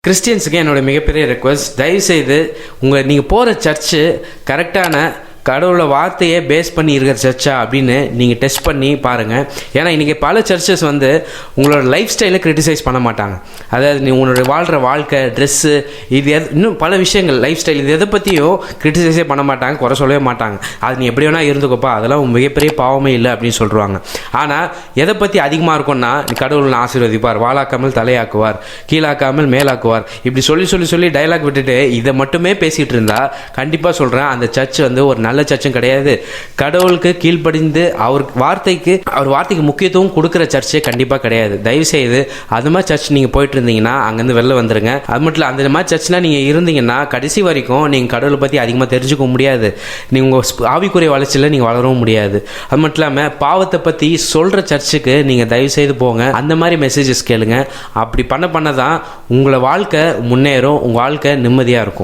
கிறிஸ்டியன்ஸுக்கு என்னோட மிகப்பெரிய ரெக்வஸ்ட், தயவுசெய்து நீங்கள் போகிற சர்ச்சு கரெக்டான கடவுளோட வார்த்தையை பேஸ் பண்ணி இருக்கிற சர்ச்சா அப்படின்னு நீங்கள் டெஸ்ட் பண்ணி பாருங்கள். ஏன்னா இன்றைக்கி பல சர்ச்சஸ் உங்களோட லைஃப் ஸ்டைலை கிரிட்டிசைஸ் பண்ண மாட்டாங்க. அதாவது நீ உன்னோட வாழ்கிற வாழ்க்கை, ட்ரெஸ்ஸு, இது இன்னும் பல விஷயங்கள், லைஃப் ஸ்டைல், இது எதை பற்றியும் கிரிட்டிசைஸே பண்ண மாட்டாங்க, குறை சொல்லவே மாட்டாங்க. அது நீ எப்படி வேணால் இருந்துக்கோப்பா, அதெல்லாம் மிகப்பெரிய பாவமே இல்லை அப்படின்னு சொல்லுவாங்க. ஆனால் எதை பற்றி அதிகமாக இருக்கும்னா, கடவுள் ஆசீர்வதிப்பார், வாளாக்காமல் தலையாக்குவார், கீழாக்காமல் மேலாக்குவார், இப்படி சொல்லி டைலாக் விட்டுட்டு இதை மட்டுமே பேசிகிட்டு இருந்தால் கண்டிப்பாக சொல்கிறேன், அந்த சர்ச் ஒரு நல்ல சர்ச்சும் கிடையாது. கடவுளுக்கு கீழ்ப்படிந்து அவர் வார்த்தைக்கு முக்கியத்துவம் கொடுக்குற சர்ச்சே கண்டிப்பாக கிடையாது. தயவுசெய்து அது மாதிரி சர்ச் நீங்கள் போயிட்டு இருந்தீங்கன்னா அங்கேருந்து வெளில வந்துருங்க. அது மட்டும் இல்லை, அந்த மாதிரி சர்ச்லாம் நீங்கள் இருந்தீங்கன்னா கடைசி வரைக்கும் நீங்கள் கடவுளை பற்றி அதிகமாக தெரிஞ்சுக்க முடியாது. நீங்கள் உங்கள் ஆவிக்குரிய வளர்ச்சியில் நீங்கள் வளரவும் முடியாது. அது மட்டும் இல்லாமல் பாவத்தை பற்றி சொல்கிற சர்ச்சுக்கு நீங்கள் தயவுசெய்து போங்க, அந்த மாதிரி மெசேஜஸ் கேளுங்க. அப்படி பண்ண தான் உங்களை வாழ்க்கை முன்னேறும், உங்கள் வாழ்க்கை நிம்மதியாக இருக்கும்.